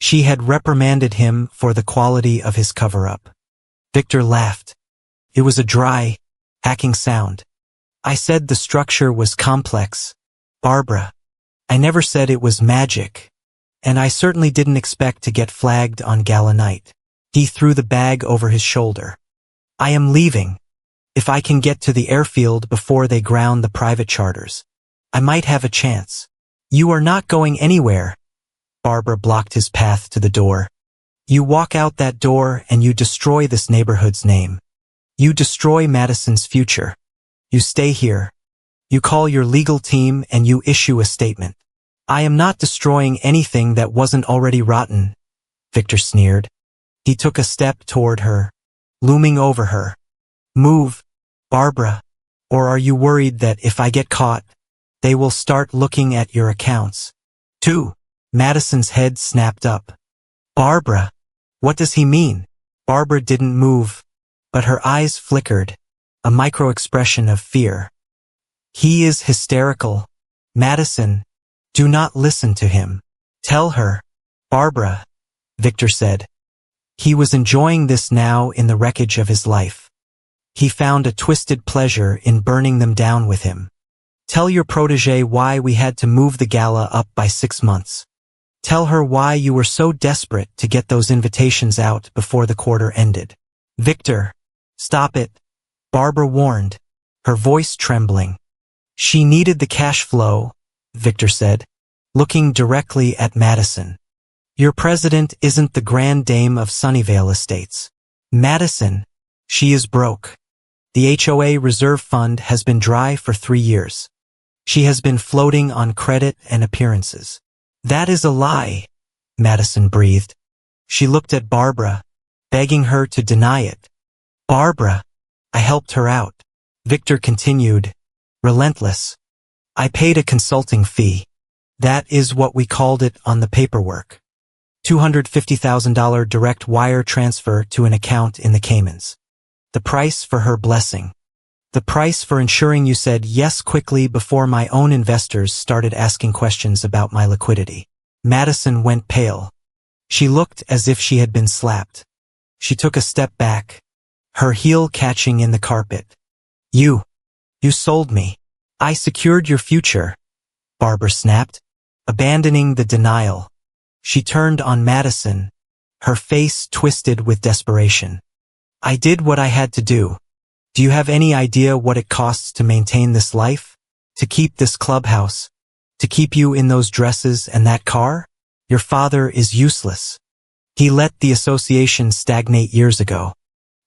She had reprimanded him for the quality of his cover-up. Victor laughed. It was a dry, hacking sound. "I said the structure was complex, Barbara. I never said it was magic. And I certainly didn't expect to get flagged on gala night." He threw the bag over his shoulder. "I am leaving. If I can get to the airfield before they ground the private charters, I might have a chance." "You are not going anywhere." Barbara blocked his path to the door. "You walk out that door and you destroy this neighborhood's name. You destroy Madison's future. You stay here. You call your legal team and you issue a statement." "I am not destroying anything that wasn't already rotten," Victor sneered. He took a step toward her, looming over her. "Move, Barbara. Or are you worried that if I get caught, They will start looking at your accounts. 2. Madison's head snapped up. Barbara, what does he mean? Barbara didn't move, but her eyes flickered, a micro-expression of fear. He is hysterical. Madison, do not listen to him. Tell her. Barbara, Victor said. He was enjoying this now in the wreckage of his life. He found a twisted pleasure in burning them down with him. Tell your protégé why we had to move the gala up by 6 months. Tell her why you were so desperate to get those invitations out before the quarter ended. Victor, stop it, Barbara warned, her voice trembling. She needed the cash flow, Victor said, looking directly at Madison. Your president isn't the grand dame of Sunnyvale Estates. Madison, she is broke. The HOA reserve fund has been dry for 3 years. She has been floating on credit and appearances. That is a lie, Madison breathed. She looked at Barbara, begging her to deny it. Barbara, I helped her out. Victor continued, relentless. I paid a consulting fee. That is what we called it on the paperwork. $250,000 direct wire transfer to an account in the Caymans. The price for her blessing. The price for ensuring you said yes quickly before my own investors started asking questions about my liquidity. Madison went pale. She looked as if she had been slapped. She took a step back, her heel catching in the carpet. You sold me. I secured your future, Barbara snapped, abandoning the denial. She turned on Madison, her face twisted with desperation. I did what I had to do. Do you have any idea what it costs to maintain this life? To keep this clubhouse? To keep you in those dresses and that car? Your father is useless. He let the association stagnate years ago.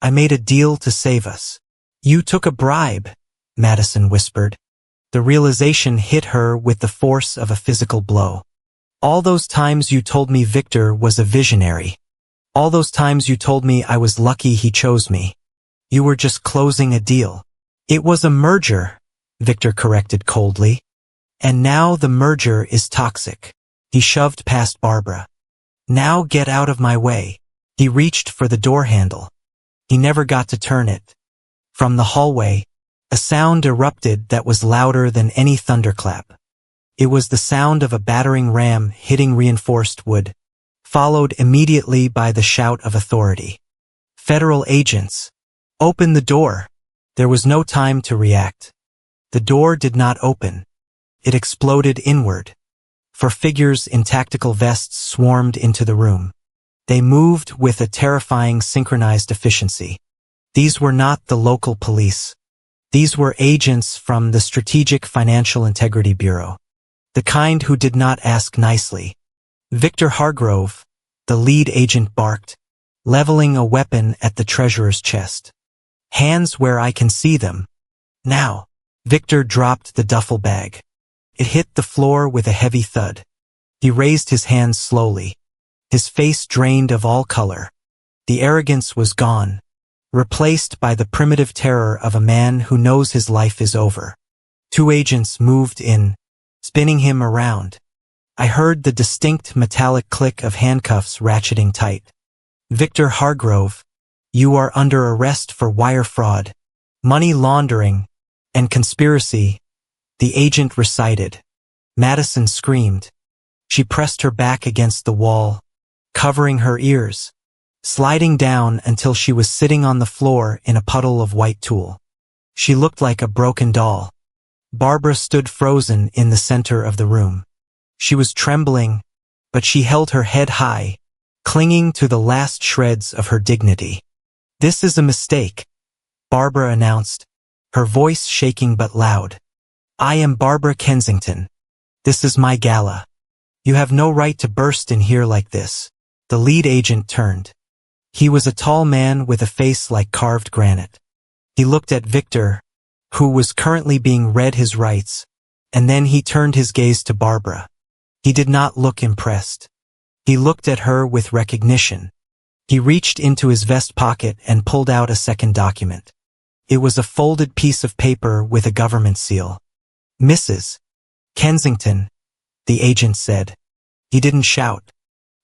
I made a deal to save us. You took a bribe, Madison whispered. The realization hit her with the force of a physical blow. All those times you told me Victor was a visionary. All those times you told me I was lucky he chose me. You were just closing a deal. It was a merger, Victor corrected coldly. And now the merger is toxic. He shoved past Barbara. Now get out of my way. He reached for the door handle. He never got to turn it. From the hallway, a sound erupted that was louder than any thunderclap. It was the sound of a battering ram hitting reinforced wood, followed immediately by the shout of authority. Federal agents! Open the door! There was no time to react. The door did not open. It exploded inward. For figures in tactical vests swarmed into the room. They moved with a terrifying synchronized efficiency. These were not the local police. These were agents from the Strategic Financial Integrity Bureau. The kind who did not ask nicely. Victor Hargrove, the lead agent barked, leveling a weapon at the treasurer's chest. Hands where I can see them. Now. Victor dropped the duffel bag. It hit the floor with a heavy thud. He raised his hands slowly. His face drained of all color. The arrogance was gone, replaced by the primitive terror of a man who knows his life is over. 2 agents moved in, spinning him around. I heard the distinct metallic click of handcuffs ratcheting tight. Victor Hargrove, you are under arrest for wire fraud, money laundering, and conspiracy, the agent recited. Madison screamed. She pressed her back against the wall, covering her ears, sliding down until she was sitting on the floor in a puddle of white tulle. She looked like a broken doll. Barbara stood frozen in the center of the room. She was trembling, but she held her head high, clinging to the last shreds of her dignity. This is a mistake, Barbara announced, her voice shaking but loud. I am Barbara Kensington. This is my gala. You have no right to burst in here like this. The lead agent turned. He was a tall man with a face like carved granite. He looked at Victor, who was currently being read his rights, and then he turned his gaze to Barbara. He did not look impressed. He looked at her with recognition. He reached into his vest pocket and pulled out a second document. It was a folded piece of paper with a government seal. Mrs. Kensington, the agent said. He didn't shout.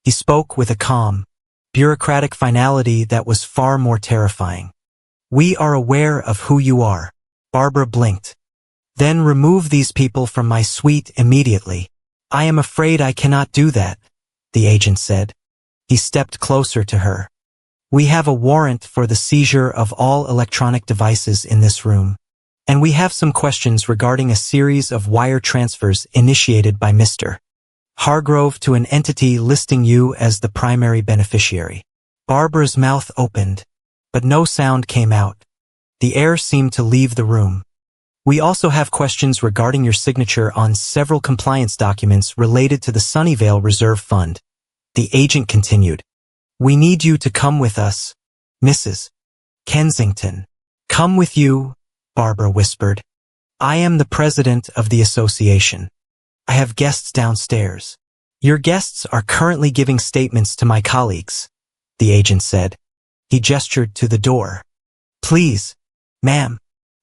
He spoke with a calm, bureaucratic finality that was far more terrifying. We are aware of who you are. Barbara blinked. Then remove these people from my suite immediately. I am afraid I cannot do that, the agent said. He stepped closer to her. We have a warrant for the seizure of all electronic devices in this room. And we have some questions regarding a series of wire transfers initiated by Mr. Hargrove to an entity listing you as the primary beneficiary. Barbara's mouth opened, but no sound came out. The air seemed to leave the room. We also have questions regarding your signature on several compliance documents related to the Sunnyvale Reserve Fund. The agent continued. We need you to come with us, Mrs. Kensington. Come with you, Barbara whispered. I am the president of the association. I have guests downstairs. Your guests are currently giving statements to my colleagues, the agent said. He gestured to the door. Please, ma'am,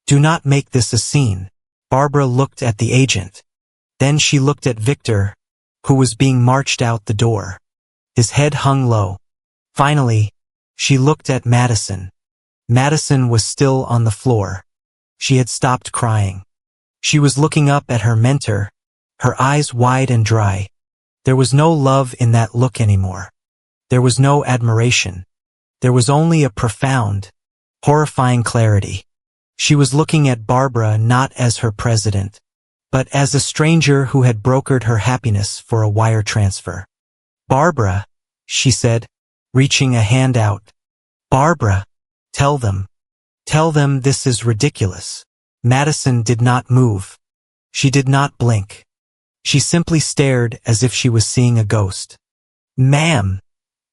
do not make this a scene. Barbara looked at the agent. Then she looked at Victor, who was being marched out the door. His head hung low. Finally, she looked at Madison. Madison was still on the floor. She had stopped crying. She was looking up at her mentor, her eyes wide and dry. There was no love in that look anymore. There was no admiration. There was only a profound, horrifying clarity. She was looking at Barbara not as her president, but as a stranger who had brokered her happiness for a wire transfer. Barbara, she said, reaching a hand out. Barbara, tell them this is ridiculous. Madison did not move. She did not blink. She simply stared as if she was seeing a ghost. Ma'am,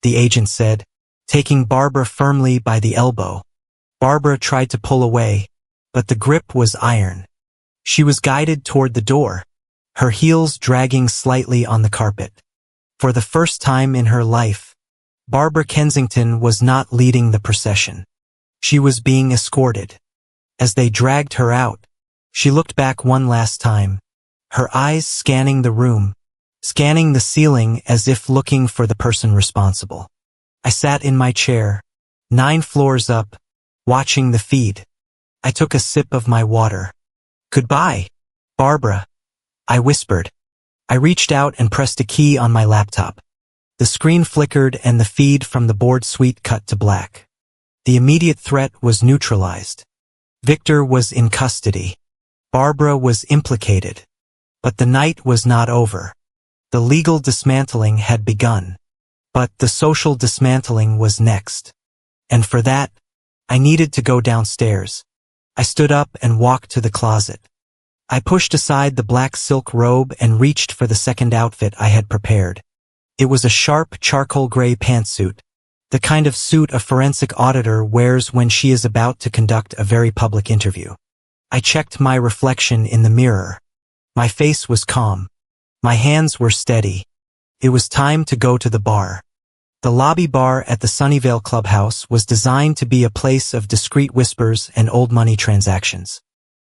the agent said, taking Barbara firmly by the elbow. Barbara tried to pull away, but the grip was iron. She was guided toward the door, her heels dragging slightly on the carpet. For the first time in her life, Barbara Kensington was not leading the procession. She was being escorted. As they dragged her out, she looked back one last time, her eyes scanning the room, scanning the ceiling as if looking for the person responsible. I sat in my chair, 9 floors up, watching the feed. I took a sip of my water. Goodbye, Barbara, I whispered. I reached out and pressed a key on my laptop. The screen flickered and the feed from the board suite cut to black. The immediate threat was neutralized. Victor was in custody. Barbara was implicated. But the night was not over. The legal dismantling had begun. But the social dismantling was next. And for that, I needed to go downstairs. I stood up and walked to the closet. I pushed aside the black silk robe and reached for the second outfit I had prepared. It was a sharp charcoal gray pantsuit, the kind of suit a forensic auditor wears when she is about to conduct a very public interview. I checked my reflection in the mirror. My face was calm. My hands were steady. It was time to go to the bar. The lobby bar at the Sunnyvale Clubhouse was designed to be a place of discreet whispers and old money transactions.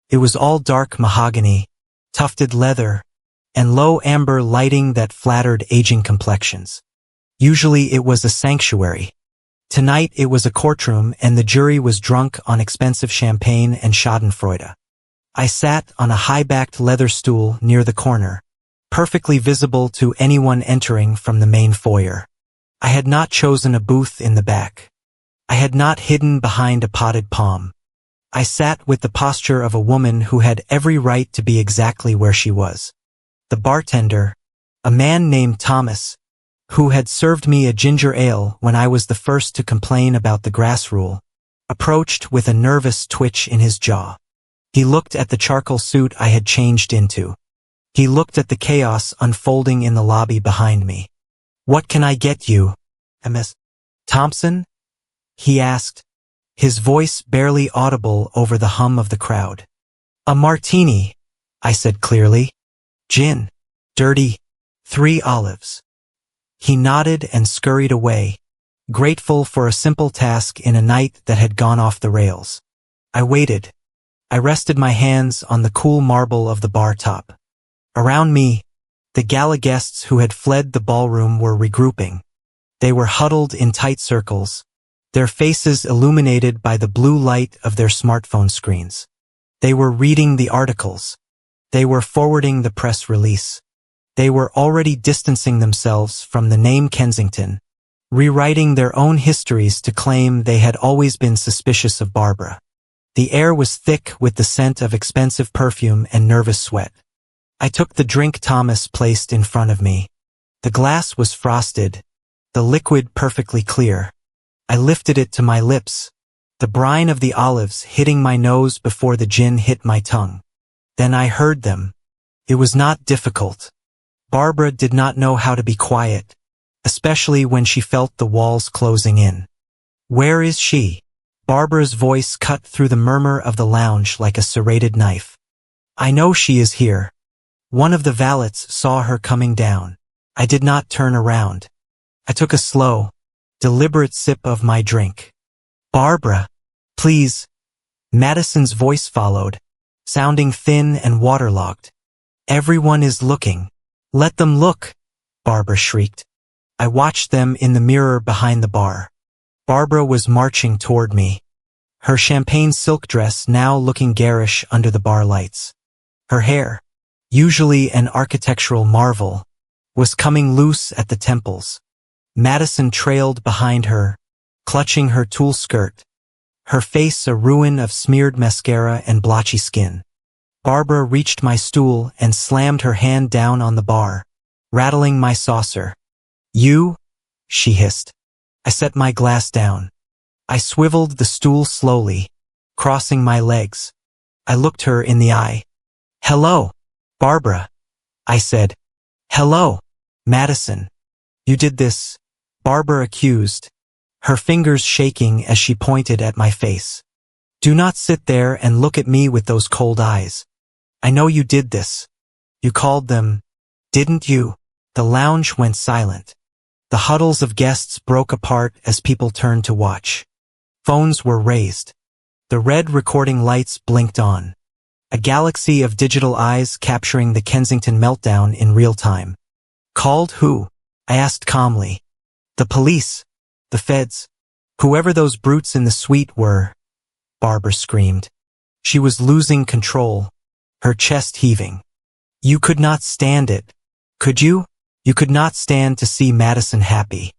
It was all dark mahogany, tufted leather, and low amber lighting that flattered aging complexions. Usually it was a sanctuary. Tonight it was a courtroom and the jury was drunk on expensive champagne and schadenfreude. I sat on a high-backed leather stool near the corner, perfectly visible to anyone entering from the main foyer. I had not chosen a booth in the back. I had not hidden behind a potted palm. I sat with the posture of a woman who had every right to be exactly where she was. The bartender, a man named Thomas, who had served me a ginger ale when I was the first to complain about the grass rule, approached with a nervous twitch in his jaw. He looked at the charcoal suit I had changed into. He looked at the chaos unfolding in the lobby behind me. What can I get you, Ms. Thompson? He asked, his voice barely audible over the hum of the crowd. A martini, I said clearly. Gin. Dirty. 3 olives. He nodded and scurried away, grateful for a simple task in a night that had gone off the rails. I waited. I rested my hands on the cool marble of the bar top. Around me, the gala guests who had fled the ballroom were regrouping. They were huddled in tight circles, their faces illuminated by the blue light of their smartphone screens. They were reading the articles. They were forwarding the press release. They were already distancing themselves from the name Kensington, rewriting their own histories to claim they had always been suspicious of Barbara. The air was thick with the scent of expensive perfume and nervous sweat. I took the drink Thomas placed in front of me. The glass was frosted, the liquid perfectly clear. I lifted it to my lips, the brine of the olives hitting my nose before the gin hit my tongue. Then I heard them. It was not difficult. Barbara did not know how to be quiet, especially when she felt the walls closing in. "Where is she?" Barbara's voice cut through the murmur of the lounge like a serrated knife. "I know she is here." One of the valets saw her coming down. I did not turn around. I took a slow, deliberate sip of my drink. "Barbara, please." Madison's voice followed, sounding thin and waterlogged. "Everyone is looking. Let them look," Barbara shrieked. I watched them in the mirror behind the bar. Barbara was marching toward me, her champagne silk dress now looking garish under the bar lights. Her hair, usually an architectural marvel, was coming loose at the temples. Madison trailed behind her, clutching her tulle skirt, her face a ruin of smeared mascara and blotchy skin. Barbara reached my stool and slammed her hand down on the bar, rattling my saucer. "You?" she hissed. I set my glass down. I swiveled the stool slowly, crossing my legs. I looked her in the eye. "Hello, Barbara," I said. "Hello, Madison. You did this," Barbara accused, her fingers shaking as she pointed at my face. "Do not sit there and look at me with those cold eyes. I know you did this. You called them, didn't you?" The lounge went silent. The huddles of guests broke apart as people turned to watch. Phones were raised. The red recording lights blinked on. A galaxy of digital eyes capturing the Kensington meltdown in real time. "Called who?" I asked calmly. "The police. The feds. Whoever those brutes in the suite were," Barbara screamed. She was losing control, her chest heaving. "You could not stand it, could you? You could not stand to see Madison happy.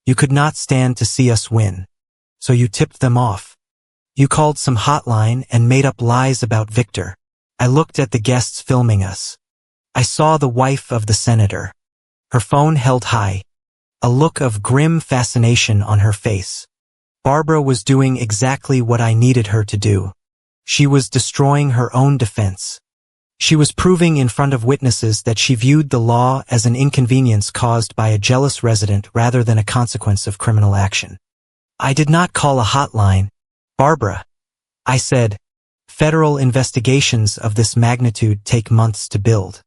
You could not stand to see us win. So you tipped them off. You called some hotline and made up lies about Victor." I looked at the guests filming us. I saw the wife of the senator, her phone held high, a look of grim fascination on her face. Barbara was doing exactly what I needed her to do. She was destroying her own defense. She was proving in front of witnesses that she viewed the law as an inconvenience caused by a jealous resident rather than a consequence of criminal action. "I did not call a hotline, Barbara," I said. "Federal investigations of this magnitude take months to build.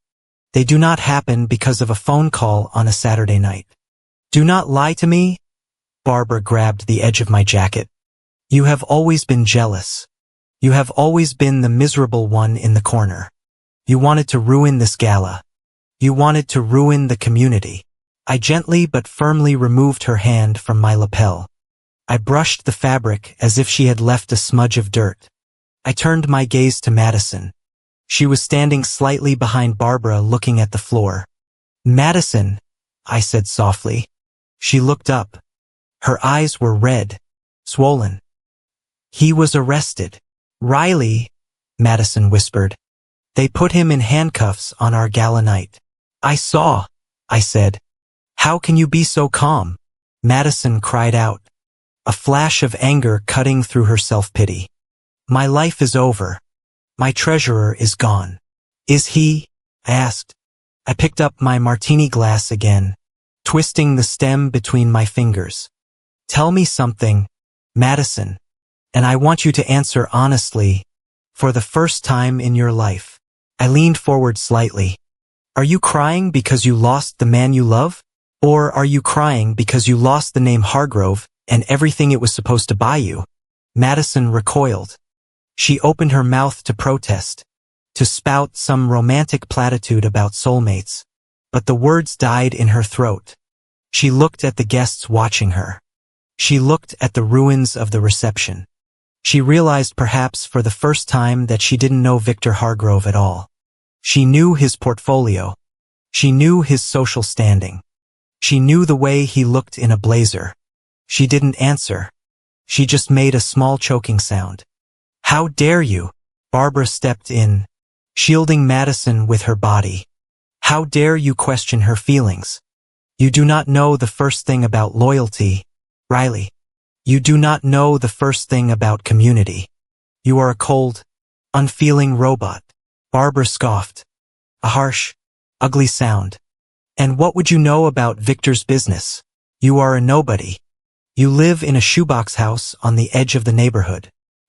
They do not happen because of a phone call on a Saturday night." "Do not lie to me." Barbara grabbed the edge of my jacket. "You have always been jealous. You have always been the miserable one in the corner. You wanted to ruin this gala. You wanted to ruin the community." I gently but firmly removed her hand from my lapel. I brushed the fabric as if she had left a smudge of dirt. I turned my gaze to Madison. She was standing slightly behind Barbara looking at the floor. "Madison," I said softly. She looked up. Her eyes were red, swollen. "He was arrested." "Riley," Madison whispered. "They put him in handcuffs on our gala night." "I saw," I said. "How can you be so calm?" Madison cried out, a flash of anger cutting through her self-pity. "My life is over. My treasurer is gone." "Is he?" I asked. I picked up my martini glass again, twisting the stem between my fingers. "Tell me something, Madison, and I want you to answer honestly, for the first time in your life." I leaned forward slightly. "Are you crying because you lost the man you love? Or are you crying because you lost the name Hargrove and everything it was supposed to buy you?" Madison recoiled. She opened her mouth to protest. to spout some romantic platitude about soulmates, but the words died in her throat. She looked at the guests watching her. She looked at the ruins of the reception. She realized perhaps for the first time that she didn't know Victor Hargrove at all. She knew his portfolio. She knew his social standing. She knew the way he looked in a blazer. She didn't answer. She just made a small choking sound. "How dare you?" Barbara stepped in, shielding Madison with her body. "How dare you question her feelings? You do not know the first thing about loyalty, Riley. You do not know the first thing about community. You are a cold, unfeeling robot." Barbara scoffed. A harsh, ugly sound. "And what would you know about Victor's business? You are a nobody. You live in a shoebox house on the edge of the neighborhood.